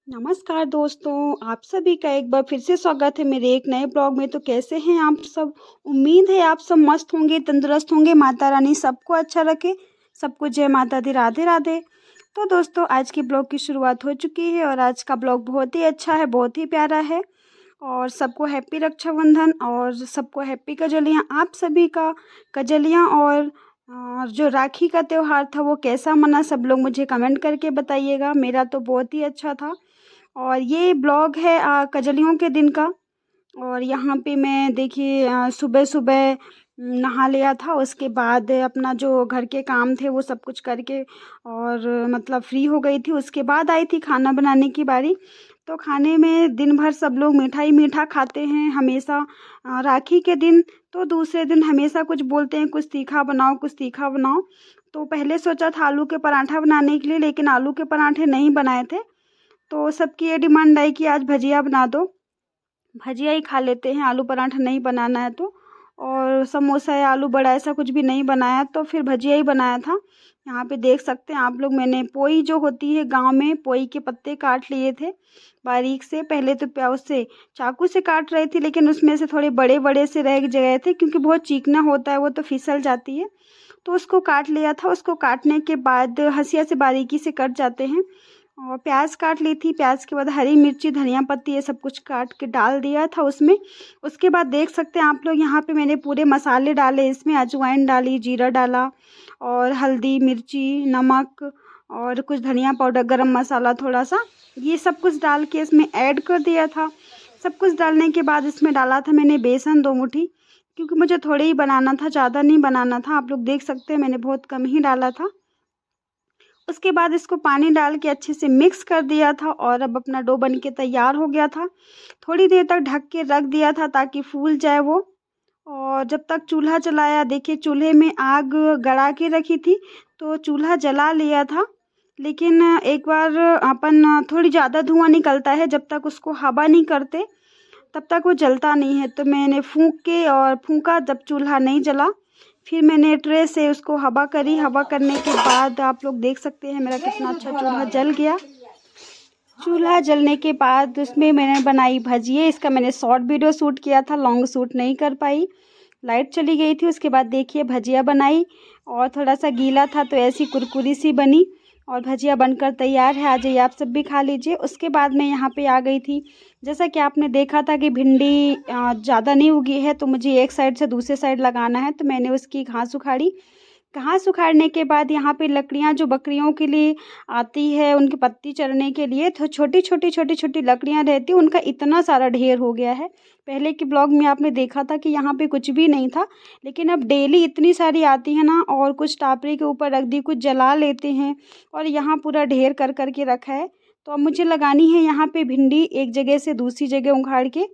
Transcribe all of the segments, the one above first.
नमस्कार दोस्तों, आप सभी का एक बार फिर से स्वागत है मेरे एक नए ब्लॉग में। तो कैसे हैं आप सब? उम्मीद है आप सब मस्त होंगे, तंदुरुस्त होंगे। माता रानी सबको अच्छा रखे। सबको जय माता दी, राधे राधे। तो दोस्तों, आज की ब्लॉग की शुरुआत हो चुकी है और आज का ब्लॉग बहुत ही अच्छा है, बहुत ही प्यारा है। और सबको हैप्पी रक्षाबंधन और सबको हैप्पी कजलियाँ। आप सभी का कजलियाँ और जो राखी का त्यौहार था वो कैसा मना, सब लोग मुझे कमेंट करके बताइएगा। मेरा तो बहुत ही अच्छा था। और ये ब्लॉग है कजलियों के दिन का। और यहाँ पे मैं देखिए सुबह सुबह नहा लिया था। उसके बाद अपना जो घर के काम थे वो सब कुछ करके और मतलब फ्री हो गई थी। उसके बाद आई थी खाना बनाने की बारी। तो खाने में दिन भर सब लोग मीठा ही मीठा खाते हैं हमेशा। राखी के दिन तो दूसरे दिन हमेशा कुछ बोलते हैं, कुछ तीखा बनाओ, कुछ तीखा बनाओ। तो पहले सोचा था आलू के पराठा बनाने के लिए, लेकिन आलू के पराठे नहीं बनाए थे। तो सबकी ये डिमांड आई कि आज भजिया बना दो, भजिया ही खा लेते हैं, आलू पराठा नहीं बनाना है तो। और समोसा या आलू बड़ा ऐसा कुछ भी नहीं बनाया, तो फिर भजिया ही बनाया था। यहाँ पे देख सकते हैं आप लोग, मैंने पोई जो होती है गांव में, पोई के पत्ते काट लिए थे बारीक से। पहले तो प्याज से चाकू से काट रही थी, लेकिन उसमें से थोड़े बड़े बड़े से रह गए थे, क्योंकि बहुत चीकना होता है वो, तो फिसल जाती है। तो उसको काट लिया था। उसको काटने के बाद हंसिया से बारीकी से कट जाते हैं। और प्याज काट ली थी। प्याज के बाद हरी मिर्ची, धनिया पत्ती, ये सब कुछ काट के डाल दिया था उसमें। उसके बाद देख सकते हैं आप लोग, यहाँ पे मैंने पूरे मसाले डाले इसमें। अजवाइन डाली, जीरा डाला और हल्दी, मिर्ची, नमक और कुछ धनिया पाउडर, गरम मसाला थोड़ा सा, ये सब कुछ डाल के इसमें ऐड कर दिया था। सब कुछ डालने के बाद इसमें डाला था मैंने बेसन 2 मुट्ठी, क्योंकि मुझे थोड़े ही बनाना था, ज़्यादा नहीं बनाना था। आप लोग देख सकते हैं मैंने बहुत कम ही डाला था। उसके बाद इसको पानी डाल के अच्छे से मिक्स कर दिया था और अब अपना डो बन के तैयार हो गया था। थोड़ी देर तक ढक के रख दिया था ताकि फूल जाए वो। और जब तक चूल्हा जलाया, देखिए चूल्हे में आग गड़ा के रखी थी, तो चूल्हा जला लिया था। लेकिन एक बार अपन थोड़ी ज़्यादा धुआं निकलता है, जब तक उसको हवा नहीं करते तब तक वो जलता नहीं है। तो मैंने फूंक के और फूंका, जब चूल्हा नहीं जला फिर मैंने ट्रे से उसको हवा करी। हवा करने के बाद आप लोग देख सकते हैं मेरा कितना अच्छा चूल्हा जल गया। चूल्हा जलने के बाद उसमें मैंने बनाई भजिए। इसका मैंने शॉर्ट वीडियो शूट किया था, लॉन्ग शूट नहीं कर पाई, लाइट चली गई थी। उसके बाद देखिए भजिया बनाई और थोड़ा सा गीला था तो ऐसी कुरकुरी सी बनी। और भजिया बनकर तैयार है, आ जाइए आप सब भी खा लीजिए। उसके बाद मैं यहाँ पे आ गई थी। जैसा कि आपने देखा था कि भिंडी ज़्यादा नहीं उगी है, तो मुझे एक साइड से दूसरे साइड लगाना है, तो मैंने उसकी घास उखाड़ी। घास उखाड़ने के बाद यहाँ पे लकड़ियाँ जो बकरियों के लिए आती है, उनकी पत्ती चरने के लिए, तो छोटी छोटी लकड़ियाँ रहती हैं, उनका इतना सारा ढेर हो गया है। पहले के ब्लॉग में आपने देखा था कि यहाँ पे कुछ भी नहीं था, लेकिन अब डेली इतनी सारी आती है ना, और कुछ टापरे के ऊपर रख दी, कुछ जला लेते हैं और यहाँ पूरा ढेर कर कर के रखा है। तो अब मुझे लगानी है यहाँ पे भिंडी, एक जगह से दूसरी जगह उखाड़ के।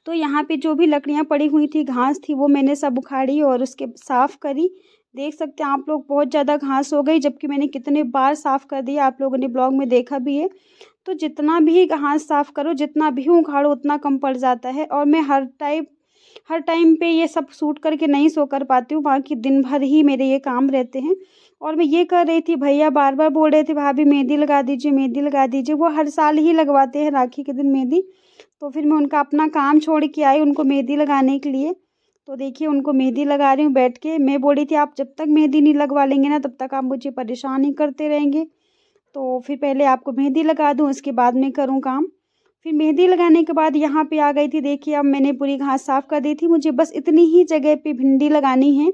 तो यहाँ पे जो भी लकड़ियाँ पड़ी हुई थी, घास थी, वो मैंने सब उखाड़ी और उसके साफ़ करी। देख सकते हैं आप लोग बहुत ज़्यादा घास हो गई, जबकि मैंने कितने बार साफ़ कर दिया, आप लोगों ने ब्लॉग में देखा भी है। तो जितना भी घास साफ़ करो, जितना भी उखाड़ो, उतना कम पड़ जाता है। और मैं हर टाइम पे ये सब शूट करके नहीं सो कर पाती हूँ, बाकी दिन भर ही मेरे ये काम रहते हैं। और मैं ये कर रही थी, भैया बार बार बोल रहे थे भाभी मेहंदी लगा दीजिए, मेहंदी लगा दीजिए। वो हर साल ही लगवाते हैं राखी के दिन मेहंदी। तो फिर मैं उनका अपना काम छोड़ के आई उनको मेहंदी लगाने के लिए। तो देखिए उनको मेहंदी लगा रही हूँ बैठ के। मैं बोली थी आप जब तक मेहंदी नहीं लगवा लेंगे ना, तब तक आप मुझे परेशान ही करते रहेंगे। तो फिर पहले आपको मेहंदी लगा दूँ, उसके बाद में करूँ काम। फिर मेहंदी लगाने के बाद यहाँ पे आ गई थी। देखिए अब मैंने पूरी घास साफ़ कर दी थी। मुझे बस इतनी ही जगह पे भिंडी लगानी है,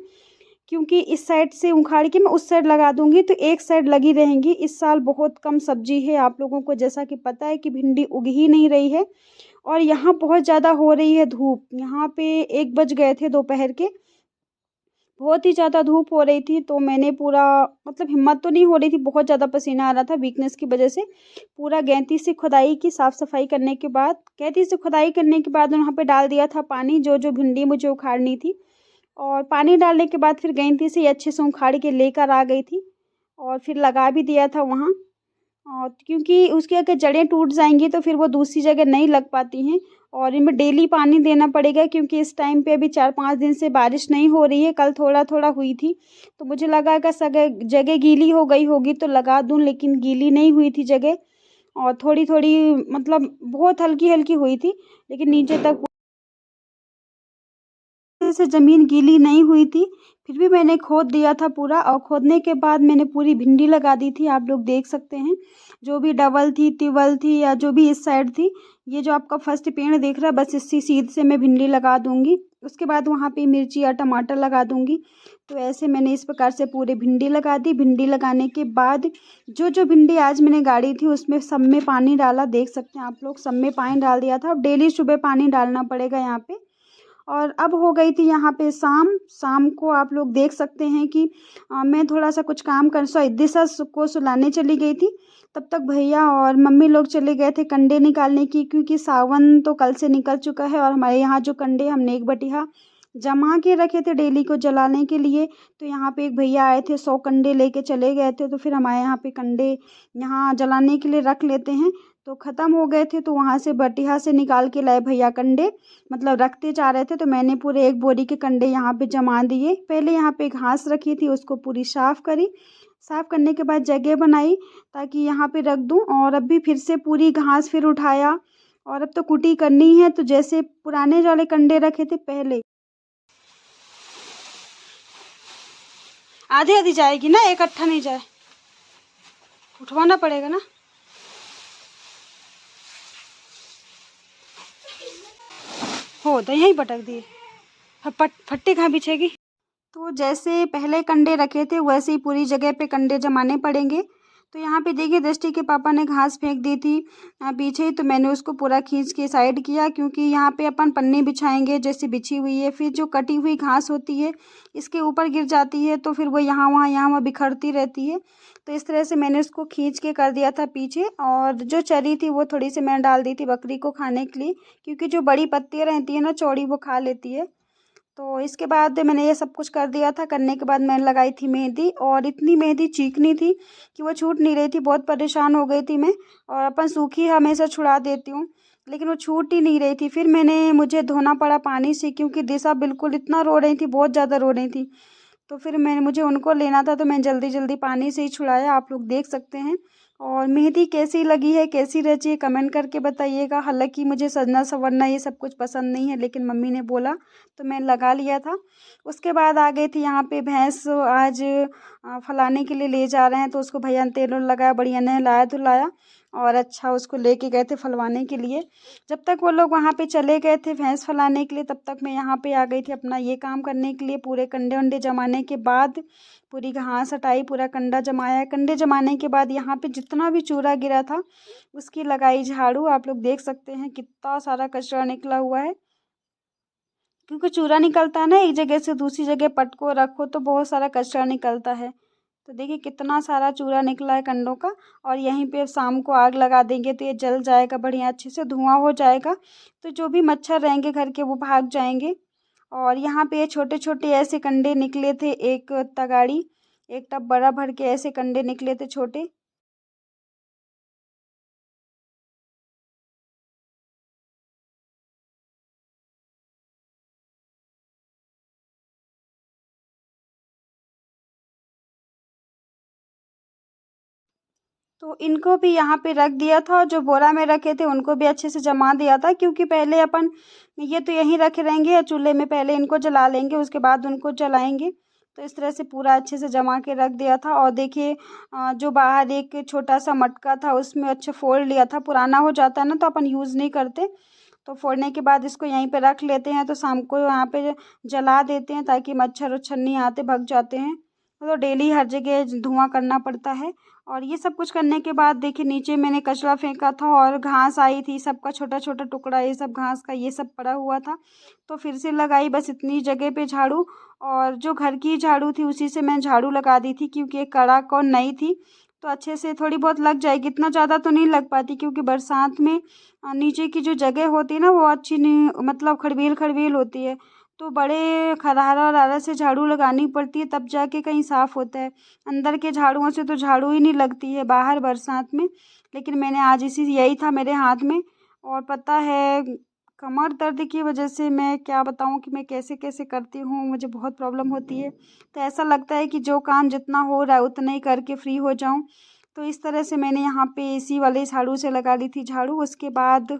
क्योंकि इस साइड से उखाड़ के मैं उस साइड लगा दूंगी तो एक साइड लगी रहेंगी। इस साल बहुत कम सब्जी है, आप लोगों को जैसा कि पता है कि भिंडी उग ही नहीं रही है। और यहाँ बहुत ज़्यादा हो रही है धूप। यहाँ पे 1 बज गए थे दोपहर के, बहुत ही ज़्यादा धूप हो रही थी। तो मैंने पूरा मतलब हिम्मत तो नहीं हो रही थी, बहुत ज़्यादा पसीना आ रहा था वीकनेस की वजह से। पूरा गैंती से खुदाई की, साफ़ सफाई करने के बाद, गैंती से खुदाई करने के बाद वहाँ पे डाल दिया था पानी, जो जो भिंडी मुझे उखाड़नी थी। और पानी डालने के बाद फिर गैंती से अच्छे से उखाड़ के लेकर आ गई थी और फिर लगा भी दिया था वहाँ। और क्योंकि उसकी अगर जड़ें टूट जाएंगी तो फिर वो दूसरी जगह नहीं लग पाती हैं। और इनमें डेली पानी देना पड़ेगा, क्योंकि इस टाइम पे अभी 4-5 दिन से बारिश नहीं हो रही है। कल थोड़ा थोड़ा हुई थी, तो मुझे लगा कि जगह गीली हो गई होगी तो लगा दूं, लेकिन गीली नहीं हुई थी जगह। और थोड़ी-थोड़ी मतलब बहुत हल्की-हल्की हुई थी, लेकिन नीचे तक से ज़मीन गीली नहीं हुई थी, फिर भी मैंने खोद दिया था पूरा और खोदने के बाद मैंने पूरी भिंडी लगा दी थी, आप लोग देख सकते हैं। जो भी डबल थी, तिबल थी या जो भी इस साइड थी, ये जो आपका फर्स्ट पेड़ दिख रहा है बस इसी सीध से मैं भिंडी लगा दूँगी। उसके बाद वहाँ पे मिर्ची या टमाटर लगा दूँगी। तो ऐसे मैंने इस प्रकार से पूरी भिंडी लगा दी। भिंडी लगाने के बाद जो भिंडी आज मैंने गाड़ी थी उसमें सब में पानी डाला, देख सकते हैं आप लोग, सब में पानी डाल दिया था। अब डेली सुबह पानी डालना पड़ेगा यहाँ पे। और अब हो गई थी यहाँ पे शाम। शाम को आप लोग देख सकते हैं कि मैं थोड़ा-सा कुछ काम कर दिशा को सुलाने चली गई थी। तब तक भैया और मम्मी लोग चले गए थे कंडे निकालने की, क्योंकि सावन तो कल से निकल चुका है और हमारे यहाँ जो कंडे हमने एक बटिया जमा के रखे थे डेली को जलाने के लिए। तो यहाँ पे एक भैया आए थे, 100 कंडे लेके चले गए थे। तो फिर हमारे यहाँ पे कंडे यहाँ जलाने के लिए रख लेते हैं। तो ख़त्म हो गए थे, तो वहाँ से बटिया से निकाल के लाए भैया कंडे, मतलब रखते जा रहे थे। तो मैंने पूरे एक बोरी के कंडे यहाँ पे जमा दिए। पहले यहाँ पे घास रखी थी, उसको पूरी साफ़ करी। साफ़ करने के बाद जगह बनाई ताकि यहाँ पे रख दूँ, और अब भी फिर से पूरी घास फिर उठाया। और अब तो कुटी करनी है, तो जैसे पुराने वाले कंडे रखे थे पहले, आधी-आधी जाएगी ना, इकट्ठा नहीं जाए, उठवाना पड़ेगा ना। हो तो यहीं पटक दिए, अब फट्टी कहाँ बिछेगी। तो जैसे पहले कंडे रखे थे वैसे ही पूरी जगह पे कंडे जमाने पड़ेंगे। तो यहाँ पे देखिए दृष्टि के पापा ने घास फेंक दी थी पीछे ही, तो मैंने उसको पूरा खींच के साइड किया, क्योंकि यहाँ पे अपन पन्नी बिछाएंगे जैसे बिछी हुई है, फिर जो कटी हुई घास होती है इसके ऊपर गिर जाती है, तो फिर वो यहाँ वहाँ बिखरती रहती है। तो इस तरह से मैंने उसको खींच के कर दिया था पीछे। और जो चरी थी वो थोड़ी सी मैंने डाल दी थी बकरी को खाने के लिए, क्योंकि जो बड़ी पत्तियाँ रहती है ना चौड़ी, वो खा लेती है। तो इसके बाद मैंने ये सब कुछ कर दिया था। करने के बाद मैंने लगाई थी मेहंदी, और इतनी मेहंदी चीकनी थी कि वो छूट नहीं रही थी, बहुत परेशान हो गई थी मैं। और अपन सूखी हमेशा छुड़ा देती हूँ, लेकिन वो छूट ही नहीं रही थी। फिर मुझे धोना पड़ा पानी से, क्योंकि दिशा बिल्कुल इतना रो रही थी, बहुत ज़्यादा रो रही थी। तो फिर मुझे उनको लेना था, तो मैं जल्दी जल्दी पानी से ही छुड़ाया, आप लोग देख सकते हैं। और मेहंदी कैसी लगी है, कैसी रची है, कमेंट करके बताइएगा। हालांकि मुझे सजना संवरना ये सब कुछ पसंद नहीं है, लेकिन मम्मी ने बोला तो मैं लगा लिया था। उसके बाद आ गई थी यहाँ पे भैंस, आज फलाने के लिए ले जा रहे हैं, तो उसको भैया ने तेल लगाया, बढ़िया नहलाया धुलाया, और अच्छा उसको लेके गए थे फलवाने के लिए। जब तक वो लोग वहाँ पे चले गए थे भैंस फलाने के लिए, तब तक मैं यहाँ पे आ गई थी अपना ये काम करने के लिए। पूरे कंडे वंडे जमाने के बाद पूरी घास हटाई, पूरा कंडा जमाया। कंडे जमाने के बाद यहाँ पे जितना भी चूरा गिरा था उसकी लगाई झाड़ू। आप लोग देख सकते हैं कितना सारा कचरा निकला हुआ है, क्योंकि चूरा निकलता है ना, एक जगह से दूसरी जगह पटको रखो तो बहुत सारा कचरा निकलता है। तो देखिए कितना सारा चूरा निकला है कंडों का। और यहीं पे शाम को आग लगा देंगे तो ये जल जाएगा, बढ़िया अच्छे से धुआं हो जाएगा, तो जो भी मच्छर रहेंगे घर के वो भाग जाएंगे। और यहाँ पे छोटे छोटे ऐसे कंडे निकले थे, एक तगाड़ी, एक टब बड़ा भर के ऐसे कंडे निकले थे छोटे। तो इनको भी यहाँ पे रख दिया था, और जो बोरा में रखे थे उनको भी अच्छे से जमा दिया था, क्योंकि पहले अपन ये तो यहीं रखे रहेंगे, या चूल्हे में पहले इनको जला लेंगे उसके बाद उनको जलाएंगे। तो इस तरह से पूरा अच्छे से जमा के रख दिया था। और देखिए जो बाहर एक छोटा सा मटका था उसमें अच्छे फोड़ लिया था, पुराना हो जाता है ना तो अपन यूज़ नहीं करते। तो फोड़ने के बाद इसको यहीं पे रख लेते हैं, तो शाम को यहाँ पे जला देते हैं ताकि मच्छर वच्छर नहीं आते, भग जाते हैं। तो डेली हर जगह धुआं करना पड़ता है। और ये सब कुछ करने के बाद देखिए नीचे मैंने कचरा फेंका था, और घास आई थी, सबका छोटा छोटा टुकड़ा ये सब घास का ये सब पड़ा हुआ था, तो फिर से लगाई बस इतनी जगह पे झाड़ू। और जो घर की झाड़ू थी उसी से मैं झाड़ू लगा दी थी, क्योंकि एक कड़ाक और नई थी, तो अच्छे से थोड़ी बहुत लग जाएगी, इतना ज़्यादा तो नहीं लग पाती, क्योंकि बरसात में नीचे की जो जगह होती है ना वो अच्छी नहीं, मतलब खड़बील खड़बील होती है, तो बड़े खरहारा वरहारा से झाड़ू लगानी पड़ती है, तब जाके कहीं साफ़ होता है। अंदर के झाड़ुओं से तो झाड़ू ही नहीं लगती है बाहर बरसात में। लेकिन मैंने आज यही था मेरे हाथ में। और पता है कमर दर्द की वजह से मैं क्या बताऊँ कि मैं कैसे कैसे करती हूँ, मुझे बहुत प्रॉब्लम होती है। तो ऐसा लगता है कि जो काम जितना हो रहा है उतना ही करके फ्री हो जाऊँ। तो इस तरह से मैंने यहाँ पे इसी वाले झाड़ू से लगा ली थी झाड़ू। उसके बाद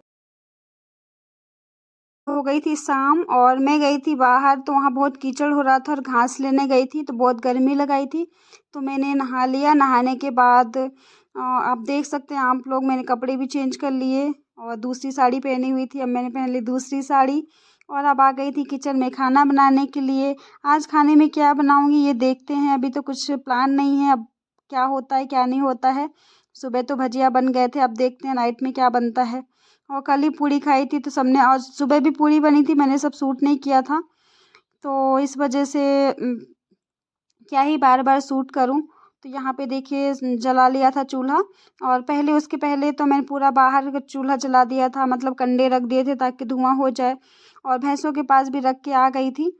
हो गई थी शाम और मैं गई थी बाहर, तो वहाँ बहुत कीचड़ हो रहा था और घास लेने गई थी तो बहुत गर्मी लगाई थी। तो मैंने नहा लिया। नहाने के बाद आप देख सकते हैं आप लोग, मैंने कपड़े भी चेंज कर लिए और दूसरी साड़ी पहनी हुई थी। अब मैंने पहन ली दूसरी साड़ी और अब आ गई थी किचन में खाना बनाने के लिए। आज खाने में क्या बनाऊंगी ये देखते हैं। अभी तो कुछ प्लान नहीं है, अब क्या होता है क्या नहीं होता है। सुबह तो भजिया बन गए थे, अब देखते हैं नाइट में क्या बनता है। और कल ही पूड़ी खाई थी तो सबने, और सुबह भी पूड़ी बनी थी, मैंने सब सूट नहीं किया था तो इस वजह से क्या ही बार बार सूट करूं। तो यहाँ पे देखिए जला लिया था चूल्हा और पहले उसके पहले तो मैंने पूरा बाहर का चूल्हा जला दिया था, मतलब कंडे रख दिए थे ताकि धुआं हो जाए। और भैंसों के पास भी रख के आ गई थी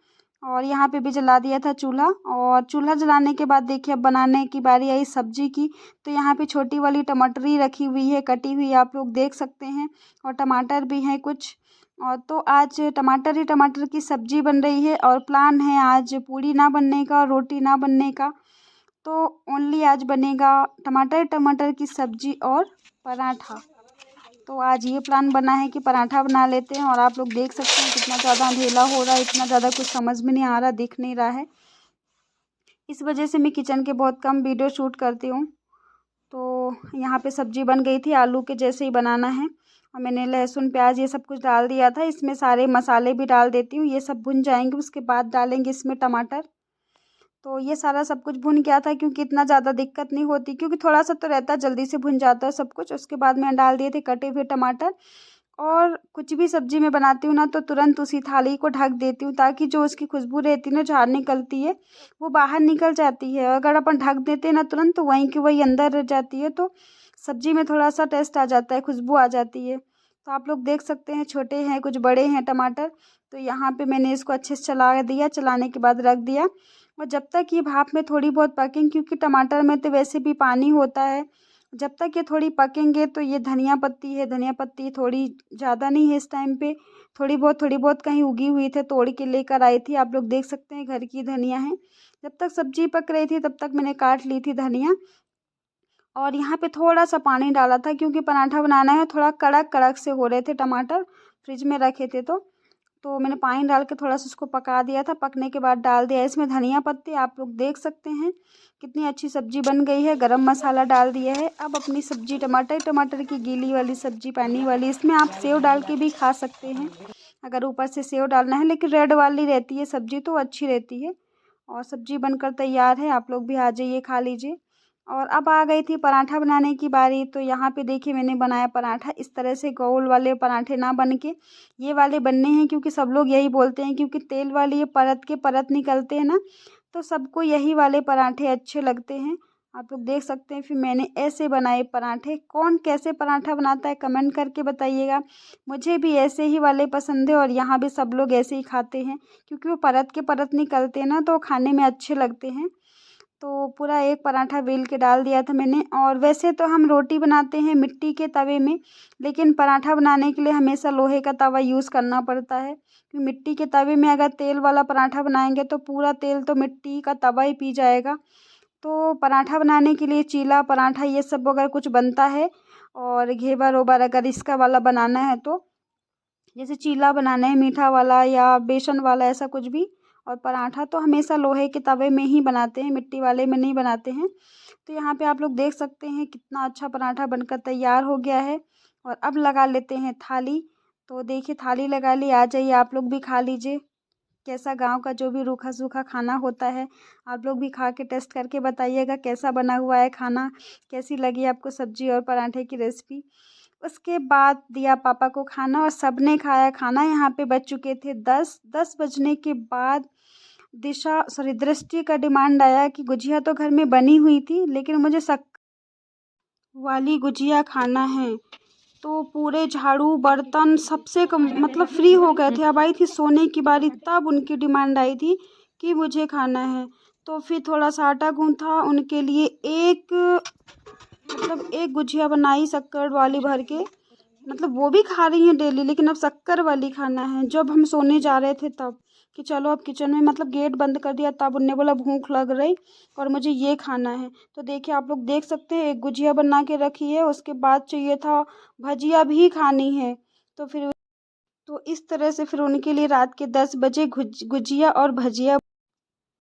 और यहाँ पे भी जला दिया था चूल्हा। और चूल्हा जलाने के बाद देखिए अब बनाने की बारी आई सब्जी की। तो यहाँ पे छोटी वाली टमाटरी रखी हुई है कटी हुई, आप लोग देख सकते हैं, और टमाटर भी हैं कुछ। और तो आज टमाटर ही टमाटर की सब्जी बन रही है और प्लान है आज पूड़ी ना बनने का और रोटी ना बनने का। तो ओनली आज बनेगा टमाटर टमाटर की सब्जी और पराठा। तो आज ये प्लान बना है कि पराठा बना लेते हैं। और आप लोग देख सकते हैं कितना ज़्यादा अंधेला हो रहा है, इतना ज़्यादा कुछ समझ में नहीं आ रहा, दिख नहीं रहा है। इस वजह से मैं किचन के बहुत कम वीडियो शूट करती हूँ। तो यहाँ पे सब्जी बन गई थी, आलू के जैसे ही बनाना है। और मैंने लहसुन प्याज ये सब कुछ डाल दिया था, इसमें सारे मसाले भी डाल देती हूँ। ये सब भुन जाएंगे उसके बाद डालेंगे इसमें टमाटर। तो ये सारा सब कुछ भुन गया था क्योंकि इतना ज़्यादा दिक्कत नहीं होती, क्योंकि थोड़ा सा तो रहता है, जल्दी से भुन जाता है सब कुछ। उसके बाद मैं डाल दिए थे कटे हुए टमाटर। और कुछ भी सब्जी में बनाती हूँ ना तो तुरंत उसी थाली को ढक देती हूँ ताकि जो उसकी खुशबू रहती है ना, झाड़ निकलती है, वो बाहर निकल जाती है। अगर अपन ढक देते हैं ना तुरंत तो वहीं की वहीं अंदर रह जाती है, तो सब्जी में थोड़ा सा टेस्ट आ जाता है, खुशबू आ जाती है। तो आप लोग देख सकते हैं छोटे हैं कुछ बड़े हैं टमाटर। तो यहाँ पे मैंने इसको अच्छे से चला दिया, चलाने के बाद रख दिया। और जब तक ये भाप में थोड़ी बहुत पकें, क्योंकि टमाटर में तो वैसे भी पानी होता है, जब तक ये थोड़ी पकेंगे तो ये धनिया पत्ती है, धनिया पत्ती थोड़ी ज़्यादा नहीं है इस टाइम पे, थोड़ी बहुत कहीं उगी हुई थी, तोड़ के लेकर आई थी। आप लोग देख सकते हैं घर की धनिया है। जब तक सब्जी पक रही थी तब तक मैंने काट ली थी धनिया। और यहाँ पे थोड़ा सा पानी डाला था क्योंकि पराठा बनाना है, थोड़ा कड़क कड़क से हो रहे थे टमाटर, फ्रिज में रखे थे तो मैंने पानी डाल के थोड़ा सा उसको पका दिया था। पकने के बाद डाल दिया इसमें धनिया पत्ती। आप लोग देख सकते हैं कितनी अच्छी सब्जी बन गई है। गरम मसाला डाल दिया है। अब अपनी सब्जी टमाटर टमाटर की गीली वाली सब्जी, पानी वाली, इसमें आप सेव डाल के भी खा सकते हैं अगर ऊपर से सेव डालना है, लेकिन रेड वाली रहती है सब्जी तो अच्छी रहती है। और सब्जी बनकर तैयार है, आप लोग भी आ जाइए खा लीजिए। और अब आ गई थी पराठा बनाने की बारी। तो यहाँ पे देखिए मैंने बनाया पराठा इस तरह से, गोल वाले पराठे ना बन के ये वाले बनने हैं, क्योंकि सब लोग यही बोलते हैं, क्योंकि तेल वाले ये परत के परत निकलते हैं ना, तो सबको यही वाले पराठे अच्छे लगते हैं। आप लोग देख सकते हैं। फिर मैंने ऐसे बनाए पराठे। कौन कैसे पराठा बनाता है कमेंट करके बताइएगा। मुझे भी ऐसे ही वाले पसंद है और यहाँ भी सब लोग ऐसे ही खाते हैं, क्योंकि वो परत के परत निकलते हैं ना तो खाने में अच्छे लगते हैं। तो पूरा एक पराठा बेल के डाल दिया था मैंने। और वैसे तो हम रोटी बनाते हैं मिट्टी के तवे में, लेकिन पराठा बनाने के लिए हमेशा लोहे का तवा यूज़ करना पड़ता है, क्योंकि मिट्टी के तवे में अगर तेल वाला पराठा बनाएंगे तो पूरा तेल तो मिट्टी का तवा ही पी जाएगा। तो पराठा बनाने के लिए चीला पराठा ये सब अगर कुछ बनता है, और घेवर ओवर अगर इसका वाला बनाना है, तो जैसे चीला बनाना है मीठा वाला या बेसन वाला ऐसा कुछ भी, और पराठा तो हमेशा लोहे के तवे में ही बनाते हैं, मिट्टी वाले में नहीं बनाते हैं। तो यहाँ पे आप लोग देख सकते हैं कितना अच्छा पराठा बनकर तैयार हो गया है। और अब लगा लेते हैं थाली। तो देखिए थाली लगा ली, आ जाइए आप लोग भी खा लीजिए। कैसा गांव का जो भी रूखा सूखा खाना होता है, आप लोग भी खा के टेस्ट करके बताइएगा कैसा बना हुआ है खाना, कैसी लगी आपको सब्जी और पराठे की रेसिपी। उसके बाद दिया पापा को खाना और सबने खाया खाना। यहाँ पे बज चुके थे 10 बजने के बाद दृष्टि का डिमांड आया कि गुजिया तो घर में बनी हुई थी लेकिन मुझे शक्कर वाली गुजिया खाना है। तो पूरे झाड़ू बर्तन सबसे कम मतलब फ्री हो गए थे। अब आई थी सोने की बारी, तब उनकी डिमांड आई थी कि मुझे खाना है। तो फिर थोड़ा सा आटा गूँथा उनके लिए, एक गुजिया बनाई शक्कर वाली भर के, मतलब वो भी खा रही हैं डेली, लेकिन अब शक्कर वाली खाना है। जब हम सोने जा रहे थे तब कि चलो अब किचन में मतलब गेट बंद कर दिया, तब उनने बोला भूख लग रही और मुझे ये खाना है। तो देखिए आप लोग देख सकते हैं, एक गुजिया बना के रखी है, उसके बाद चाहिए था भजिया भी खानी है। तो फिर तो इस तरह से फिर उनके लिए रात के 10 बजे गुजिया और भजिया